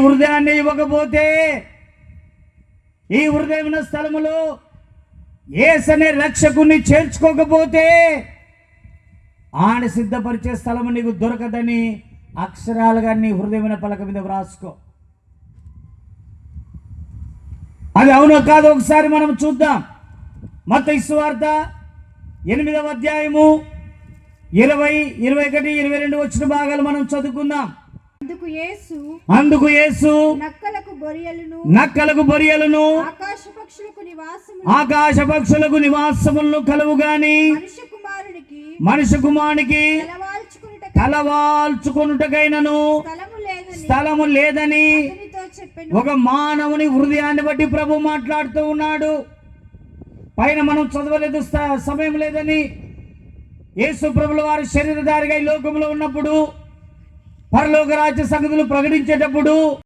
హృదయాన్ని ఇవ్వకపోతే, ఈ హృదయమున్న స్థలములో యేసనే రక్షకుని చేర్చుకోకపోతే ఆయన సిద్ధపరిచే స్థలము నీకు దొరకదని అక్షరాలుగా నీ హృదయమైన పలక మీద వ్రాసుకో. అది అవునో కాదో ఒకసారి మనం చూద్దాం. మత్తయి సువార్త 8వ అధ్యాయము 20, 21, 22 వచ్చిన భాగాలు మనం చదువుకుందాం. అందుకు యేసు నక్కలకు బొరియలను ఆకాశ పక్షులకు నివాసములను కలువు గాని మనుష్య కుమారునికి తలవాల్చుకొనుటకైనను స్థలము లేదని ఒక మానవుని హృదయాన్ని బట్టి ప్రభు మాట్లాడుతూ ఉన్నాడు. పైన మనం చదవలేదు, సమయం లేదని. యేసు ప్రభుల వారు శరీరధారిగా ఈ లోకంలో ఉన్నప్పుడు, పరలోక రాజ్య సంగతులు ప్రకటించేటప్పుడు